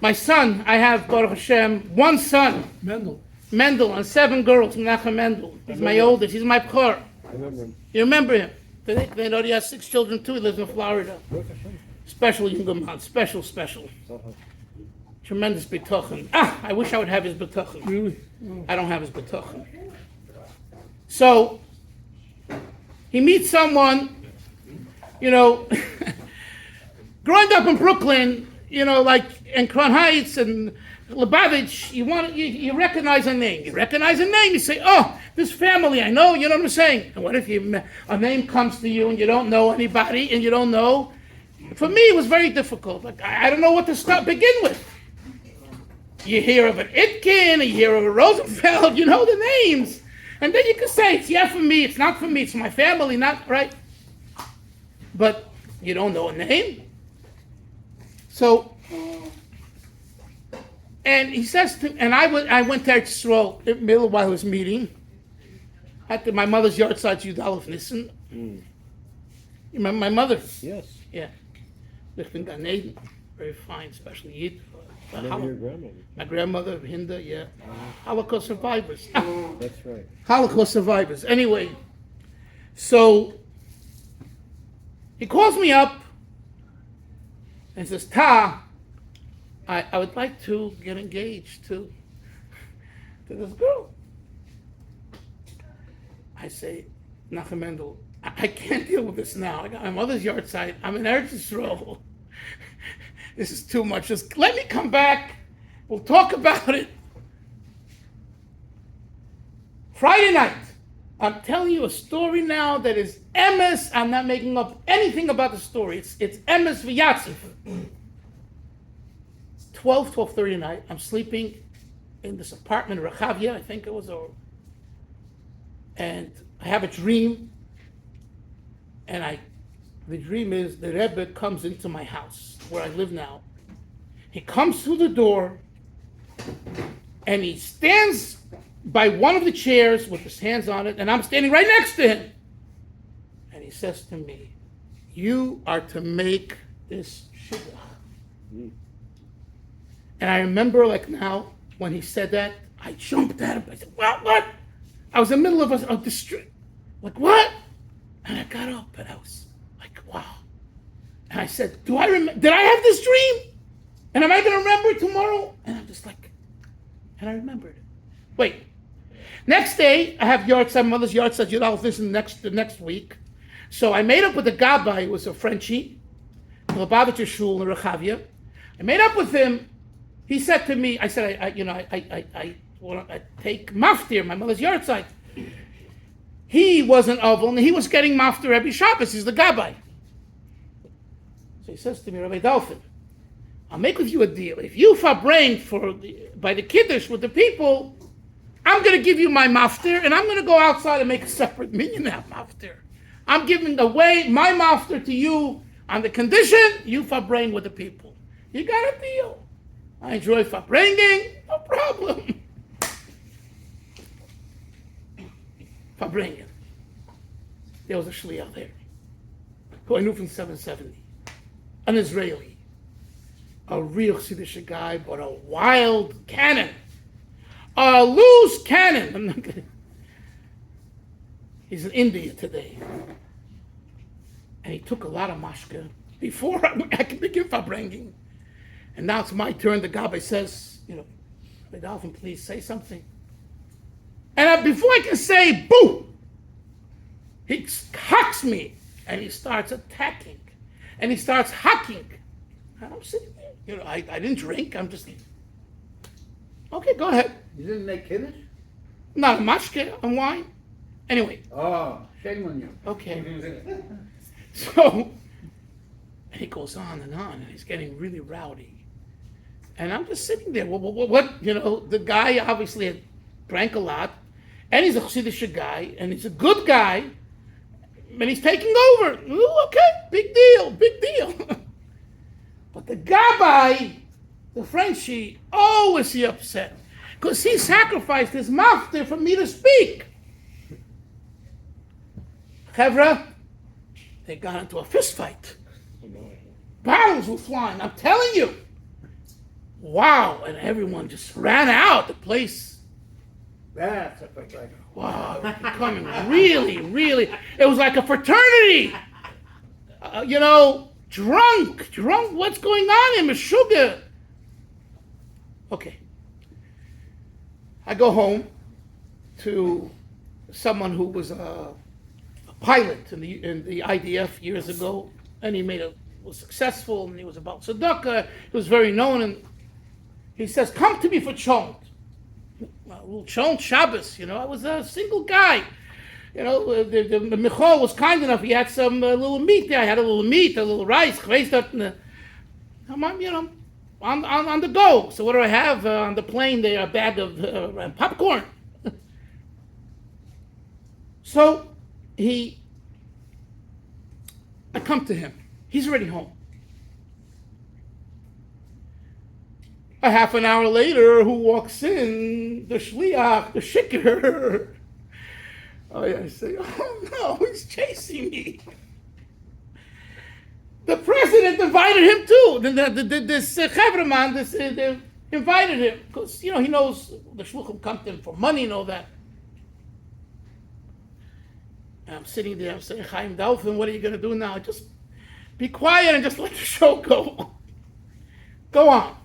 My son, I have, Baruch Hashem, one son, Mendel, and 7 girls, Menachem Mendel. He's my oldest, he's my bchor. I remember him. You remember him? They know he has 6 children too, he lives in Florida. Special young man, special. Tremendous betochen. I wish I would have his betochen. Really? I don't have his betochen. So, he meets someone, growing up in Brooklyn, like in Crown Heights and Lubavitch, you recognize a name. You say, oh, this family, I know, you know what I'm saying? And what if a name comes to you and you don't know anybody and you don't know? For me, it was very difficult. Like, I don't know what to begin with. You hear of an Itkin, you hear of a Rosenfeld, you know the names. And then you can say, it's for me, it's not for me, it's my family, not right. But you don't know a name. So, and he says to, and I went to Eretz Yisrael in the middle while I was meeting at my mother's yard side, Dalfin. You remember my mother? Yes. Yeah. Lived in Galei, very fine, especially Yid. Remember your grandmother? My grandmother, Hinda, yeah. Holocaust survivors. That's right. Holocaust survivors. Anyway, so he calls me up and says, Ta, I would like to get engaged to this girl. I say, Nachum Mendel, I can't deal with this now. I got my mother's yard site. I'm in Eretz Yisrael. This is too much. Just let me come back. We'll talk about it. Friday night. I'm telling you a story now that is emes. I'm not making up anything about the story. It's emes v'yatzif. 12:30 at night. I'm sleeping in this apartment in Rechavia, I think it was, and I have a dream. And the dream is the Rebbe comes into my house where I live now. He comes through the door and he stands by one of the chairs with his hands on it, and I'm standing right next to him. And he says to me, you are to make this Shidduch. And I remember like now, when he said that, I jumped at him. I said, what? I was in the middle of a district. Like, what? And I got up and I was like, wow. And I said, did I have this dream? And am I going to remember it tomorrow? And I'm just like, and I remembered. Wait. Next day, I have my mother's yard side, the next week. So I made up with the Gabbai, who was a Frenchie, the Lubavitcher Shul in Rechavia. I made up with him. He said to me, I said, I want to take maftir, my mother's yard side. He wasn't oval, and he was getting maftir every Shabbos. He's the Gabbai. So he says to me, Rabbi Dalfin, I'll make with you a deal. If you fabrain by the Kiddush with the people, I'm going to give you my maftir, and I'm going to go outside and make a separate minyan maftir. I'm giving away my maftir to you on the condition you fabrain with the people. You got a deal. I enjoy fabraining, no problem. Fabraining. There was a shliach there who I knew from 770, an Israeli, a real Shidduch guy, but a wild cannon, a loose cannon. I'm not kidding. He's in India today, and he took a lot of mashka before I could begin fabraining. And now it's my turn. The Gabbai says, Dalfin, please say something. And before I can say, boo, he hacks me, and he starts attacking, and he starts hacking. And I'm sitting there. I didn't drink. I'm just, okay, go ahead. You didn't make Kiddush? Not a mashke, and wine. Anyway. Oh, shame on you. Okay. So, and he goes on, and he's getting really rowdy. And I'm just sitting there. What? The guy obviously had drank a lot, and he's a Chassidish guy, and he's a good guy, and he's taking over. Ooh, okay, big deal. But the Gabbai, the Frenchie, is he upset, because he sacrificed his maftir for me to speak. Chevra, they got into a fist fight. Bottles were flying, I'm telling you. wow, and everyone just ran out. The place, That's a perfect. wow, it was becoming really, it was like a fraternity. Drunk, what's going on in Meshuggah? Okay. I go home to someone who was a pilot in the IDF years ago, and he was successful, and he was about tzedakah. He was very known, and he says, "Come to me for chont." A little chont Shabbos, I was a single guy. The Michal was kind enough. He had some little meat there. I had a little meat, a little rice. I'm on the go. So what do I have on the plane? There, a bag of popcorn. So I come to him. He's already home. A half an hour later, who walks in? The shliach, the shikr. I say, oh no, he's chasing me. The president invited him too. This Chevraman, they invited him because he knows the shluchim come to him for money and all that. And I'm sitting there. I'm saying, Chaim Dalfin, what are you going to do now? Just be quiet and just let the show go. Go on.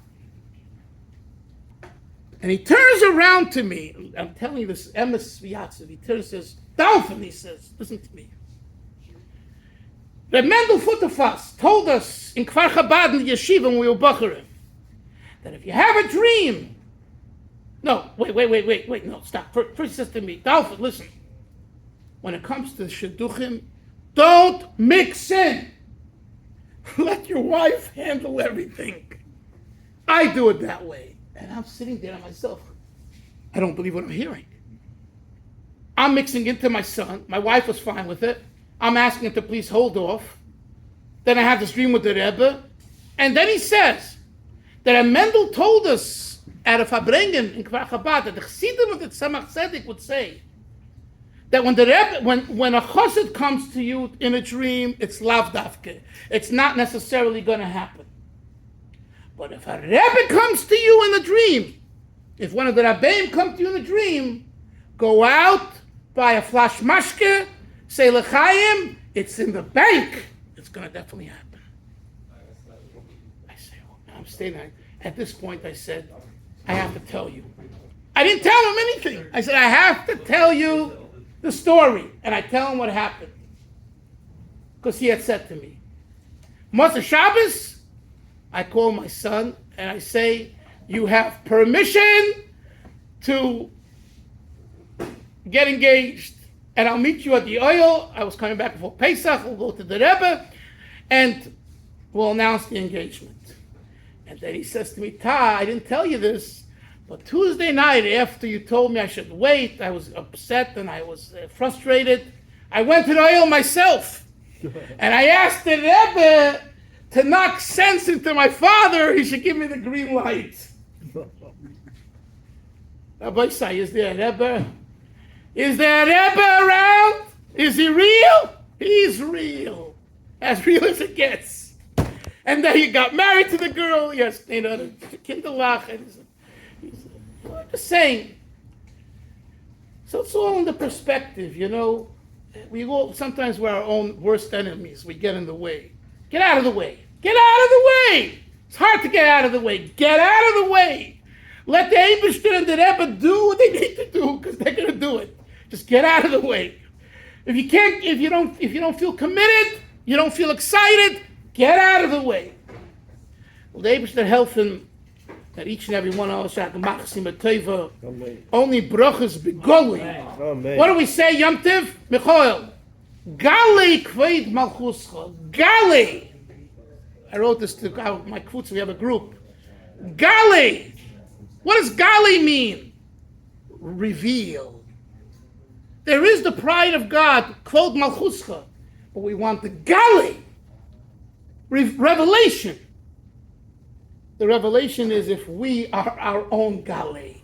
And he turns around to me. I'm telling you this, Emes Sviatzev. He turns and says, Dalfin, he says, listen to me. The Mendel Futterfass told us in Kfar Chabad in the yeshiva when we were Bacharim that if you have a dream, no, wait, no, stop. First he says to me, Dalfin, listen, when it comes to Shidduchim, don't mix in. Let your wife handle everything. I do it that way. And I'm sitting there to myself. I don't believe what I'm hearing. I'm mixing into my son. My wife was fine with it. I'm asking him to please hold off. Then I have this dream with the Rebbe. And then he says that a Mendel told us at a Fabrengen in Kfar Chabad that the Chassidim of the Tzemach Tzedek would say that when the Rebbe, when a chassid comes to you in a dream, it's lav dafke. It's not necessarily going to happen. But if a Rebbe comes to you in a dream, if one of the Rabbeim comes to you in a dream, go out, buy a flash mashke, say l'chaim, it's in the bank. It's going to definitely happen. I say, I'm staying there. At this point, I said, I have to tell you. I didn't tell him anything. I said, I have to tell you the story. And I tell him what happened. Because he had said to me, Motzei Shabbos, I call my son and I say, you have permission to get engaged, and I'll meet you at the oil. I was coming back before Pesach. We'll go to the Rebbe, and we'll announce the engagement. And then he says to me, Ta, I didn't tell you this, but Tuesday night after you told me I should wait, I was upset and I was frustrated. I went to the oil myself, and I asked the Rebbe to knock sense into my father. He should give me the green light. Rabbi say, is there a Rebbe? Is there a Rebbe around? Is he real? He's real. As real as it gets. And then he got married to the girl. Yes, the kinderlach. He's just saying. So it's all in the perspective, We all, sometimes we're our own worst enemies. We get in the way. Get out of the way. Get out of the way. It's hard to get out of the way. Get out of the way. Let the Eibishter and the Rebbe do what they need to do because they're going to do it. Just get out of the way. If you don't feel committed, you don't feel excited, get out of the way. Well, the Eibishter helping that each and every one of us have the Machsim Teva. Only brachas begoli. What do we say, Yom Tiv? Michael. Galei kveid Malchuscha. Galei. I wrote this to my kvutz. We have a group. Galei. What does Galei mean? Reveal. There is the pride of God, kvod Malchuscha, but we want the Galei. Revelation. The revelation is if we are our own Galei.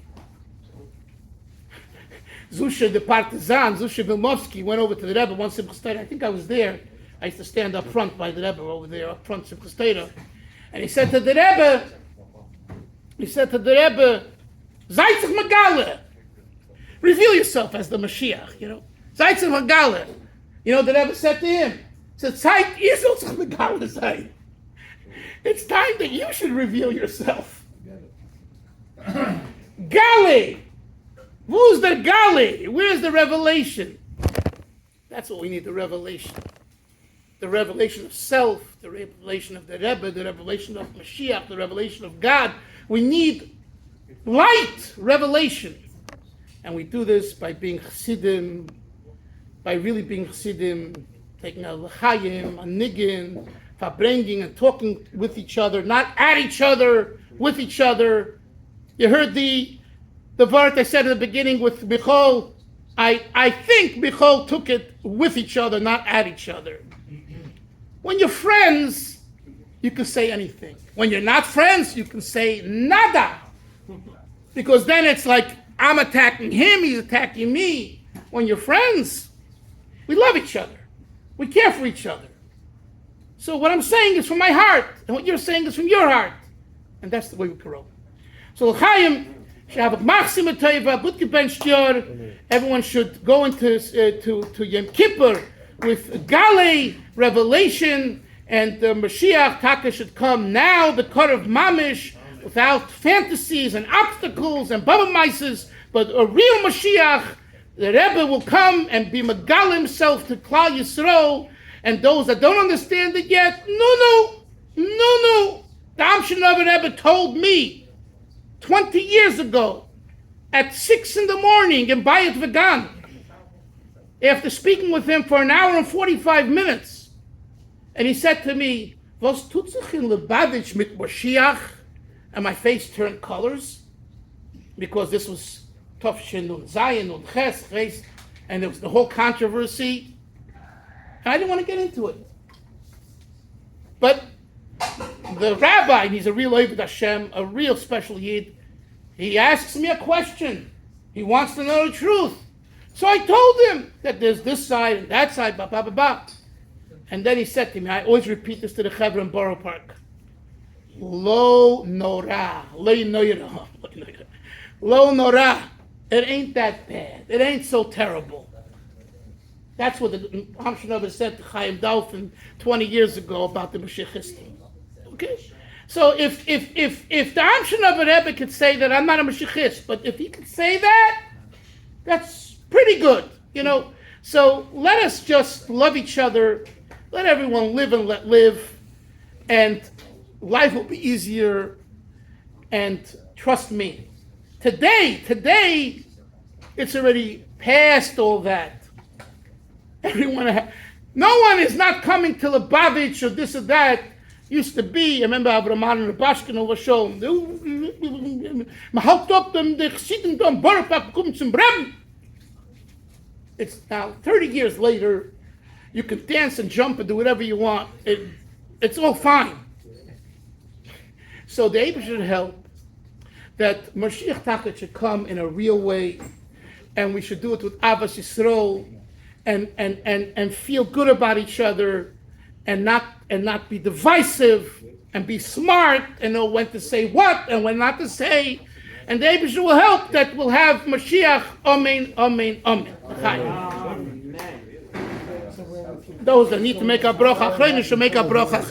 Zusha, the partisan, Zusha Vilmovsky, went over to the Rebbe once in Simchas. I think I was there. I used to stand up front by the Rebbe over there, up front Simchas. And he said to the Rebbe, He said to the Rebbe, Zaytzich Megale, reveal yourself as the Mashiach, Zaytzich Megale. The Rebbe said to him, it's time that you should reveal yourself. Galei. Who's the Galei? Where's the revelation? That's what we need, the revelation. The revelation of self, the revelation of the Rebbe, the revelation of Mashiach, the revelation of God. We need light revelation. And we do this by being Chassidim, by really being Chassidim, taking a l'chaim, a niggin, bringing and talking with each other, not at each other, with each other. You heard the word I said at the beginning with Michal. I think Michal took it with each other, not at each other. When you're friends, you can say anything. When you're not friends, you can say nada. Because then it's like, I'm attacking him, he's attacking me. When you're friends, we love each other. We care for each other. So what I'm saying is from my heart, and what you're saying is from your heart. And that's the way we grow. So l'chaim, good gebencht yor. Everyone should go into to Yom Kippur with Galei, revelation, and the Mashiach Taka should come now, the cut of Mamish, without fantasies and obstacles and baba mices, but a real Mashiach. The Rebbe will come and be Megal himself to Klal Yisrael, and those that don't understand it yet, no. The Amshinover Rebbe told me 20 years ago at 6 in the morning in Bayit Vegan, after speaking with him for an hour and 45 minutes, and he said to me, "Was tut sich in Lubavitch mit Mashiach?" And my face turned colors, because this was Tofshin und Zayin und Ches, and there was the whole controversy. And I didn't want to get into it. But the rabbi, and he's a real Oved Hashem, a real special Yid, he asks me a question. He wants to know the truth. So I told him that there's this side and that side, blah, blah, blah, blah. And then he said to me, I always repeat this to the Chevra in Borough Park, Lo Nora, Lo Nora. It ain't that bad. It ain't so terrible. That's what the Hamshinover said to Chaim Dalfin 20 years ago about the Mashiachistim. Okay? So if the Hamshinover Rebbe could say that I'm not a Mashiachist, but if he could say that, that's pretty good, So let us just love each other. Let everyone live and let live. And life will be easier. And trust me, Today, it's already past all that. No one is not coming to Lubavitch or this or that. Used to be, I remember Avraham and Rabashkin over show. It's now 30 years later. You can dance and jump and do whatever you want. It's all fine. So the Rebbe should help that Mashiach Taka should come in a real way, and we should do it with Avas Yisrael, and feel good about each other, and not be divisive, and be smart, and know when to say what and when not to say, and the Rebbe will help that we'll have Mashiach. Amen, amen, amen. Those that need to make a bracha, should make a bracha.